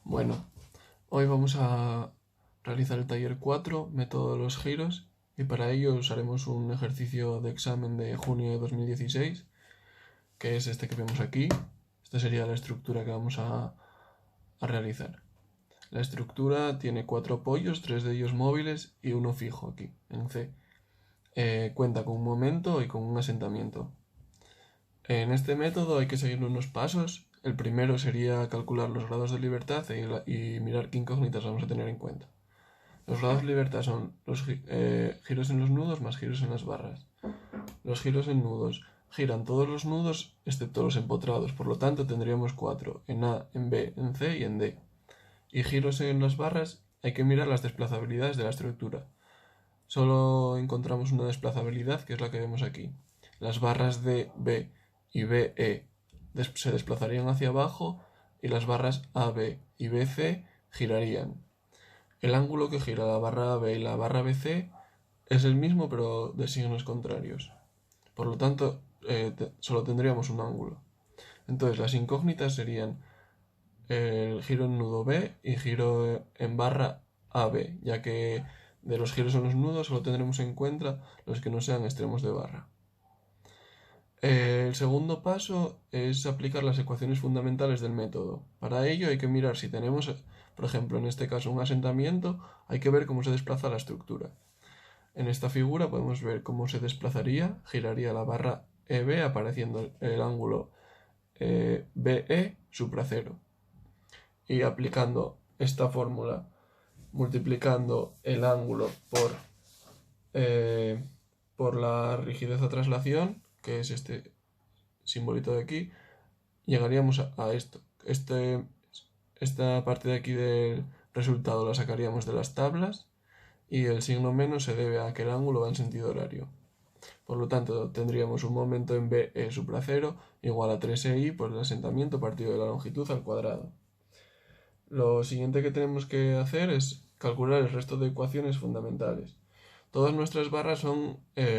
Bueno, hoy vamos a realizar el taller 4, método de los giros, y para ello usaremos un ejercicio de examen de junio de 2016, que es este que vemos aquí. Esta sería la estructura que vamos a realizar. La estructura tiene 4 apoyos, 3 de ellos móviles y uno fijo aquí, en C. Cuenta con un momento y con un asentamiento. En este método hay que seguir unos pasos. El primero sería calcular los grados de libertad y mirar qué incógnitas vamos a tener en cuenta. Los grados de libertad son los giros en los nudos más giros en las barras. Los giros en nudos giran todos los nudos excepto los empotrados, por lo tanto tendríamos 4 en A, en B, en C y en D. Y giros en las barras hay que mirar las desplazabilidades de la estructura. Solo encontramos una desplazabilidad, que es la que vemos aquí. Las barras D, B y BE se desplazarían hacia abajo y las barras AB y BC girarían. El ángulo que gira la barra AB y la barra BC es el mismo pero de signos contrarios. Por lo tanto, solo tendríamos un ángulo. Entonces las incógnitas serían el giro en nudo B y giro en barra AB, ya que de los giros en los nudos solo tendremos en cuenta los que no sean extremos de barra. El segundo paso es aplicar las ecuaciones fundamentales del método. Para ello hay que mirar si tenemos, por ejemplo, en este caso un asentamiento, hay que ver cómo se desplaza la estructura. En esta figura podemos ver cómo se desplazaría, giraría la barra EB apareciendo el ángulo BE supra cero. Y aplicando esta fórmula, multiplicando el ángulo por la rigidez a traslación, que es este simbolito de aquí, llegaríamos a esto. Esta parte de aquí del resultado la sacaríamos de las tablas y el signo menos se debe a que el ángulo va en sentido horario. Por lo tanto, tendríamos un momento en BE supra cero igual a 3EI por el asentamiento partido de la longitud al cuadrado. Lo siguiente que tenemos que hacer es calcular el resto de ecuaciones fundamentales. Todas nuestras barras son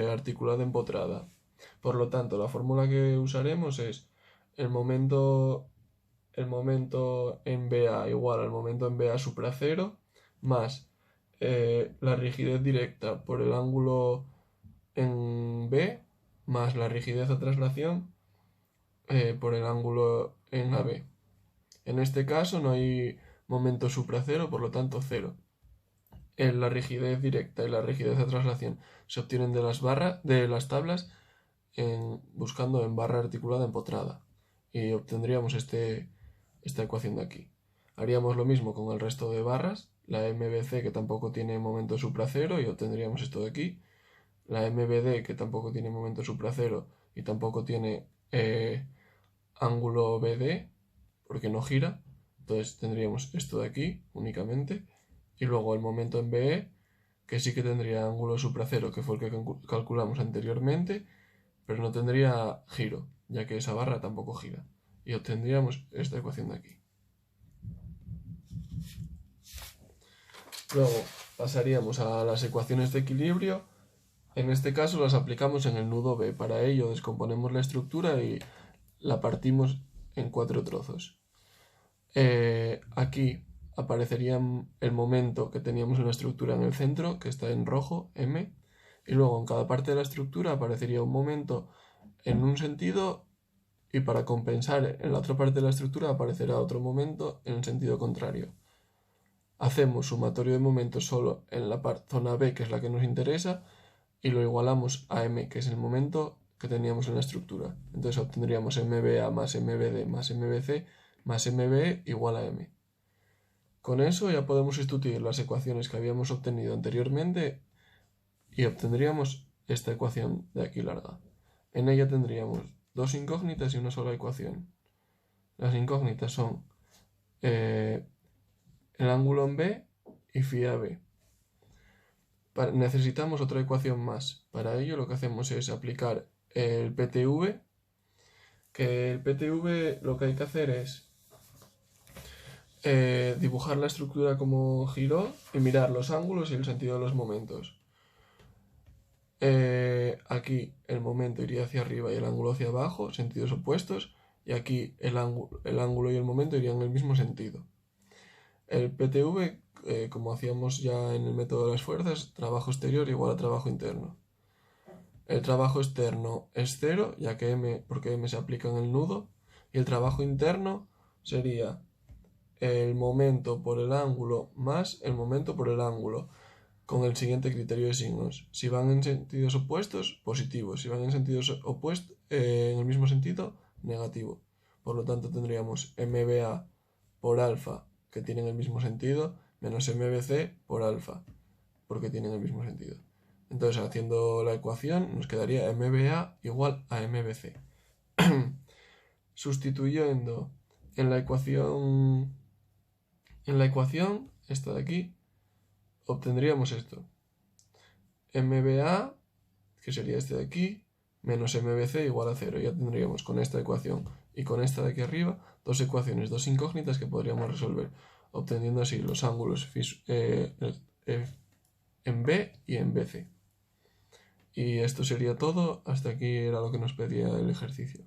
articulada empotrada. Por lo tanto, la fórmula que usaremos es el momento en BA igual al momento en BA supra cero más la rigidez directa por el ángulo en B más la rigidez a traslación por el ángulo en AB. En este caso no hay momento supra cero, por lo tanto cero. La rigidez directa y la rigidez de traslación se obtienen de las tablas buscando en barra articulada empotrada y obtendríamos esta ecuación de aquí. Haríamos lo mismo con el resto de barras, la MBC que tampoco tiene momento supra cero y obtendríamos esto de aquí, la MBD que tampoco tiene momento supra cero y tampoco tiene ángulo BD porque no gira, entonces tendríamos esto de aquí únicamente. Y luego el momento en BE, que sí que tendría ángulo supra cero, que fue el que calculamos anteriormente, pero no tendría giro, ya que esa barra tampoco gira. Y obtendríamos esta ecuación de aquí. Luego pasaríamos a las ecuaciones de equilibrio. En este caso las aplicamos en el nudo B. Para ello descomponemos la estructura y la partimos en 4 trozos. Aquí aparecería el momento que teníamos en la estructura en el centro, que está en rojo, M, y luego en cada parte de la estructura aparecería un momento en un sentido y para compensar en la otra parte de la estructura aparecerá otro momento en el sentido contrario. Hacemos sumatorio de momentos solo en la zona B, que es la que nos interesa, y lo igualamos a M, que es el momento que teníamos en la estructura. Entonces obtendríamos MBA más MBD más MBC más MBE igual a M. Con eso ya podemos sustituir las ecuaciones que habíamos obtenido anteriormente y obtendríamos esta ecuación de aquí larga. En ella tendríamos dos incógnitas y una sola ecuación. Las incógnitas son el ángulo en B y phi a B. Necesitamos otra ecuación más. Para ello lo que hacemos es aplicar el PTV, que el PTV lo que hay que hacer es dibujar la estructura como giró y mirar los ángulos y el sentido de los momentos. Aquí el momento iría hacia arriba y el ángulo hacia abajo, sentidos opuestos, y aquí el ángulo y el momento irían en el mismo sentido. El PTV, como hacíamos ya en el método de las fuerzas, trabajo exterior igual a trabajo interno. El trabajo externo es 0, ya que porque M se aplica en el nudo, y el trabajo interno sería el momento por el ángulo más el momento por el ángulo, con el siguiente criterio de signos. Si van en sentidos opuestos, positivo. Si van en sentidos opuestos, en el mismo sentido, negativo. Por lo tanto, tendríamos MBA por alfa, que tienen el mismo sentido, menos MBC por alfa, porque tienen el mismo sentido. Entonces, haciendo la ecuación, nos quedaría MBA igual a MBC. Sustituyendo en la ecuación esta de aquí, obtendríamos esto. MBA, que sería este de aquí, menos MBC igual a 0. Ya tendríamos con esta ecuación y con esta de aquí arriba dos ecuaciones, dos incógnitas que podríamos resolver, obteniendo así los ángulos en B y en BC. Y esto sería todo. Hasta aquí era lo que nos pedía el ejercicio.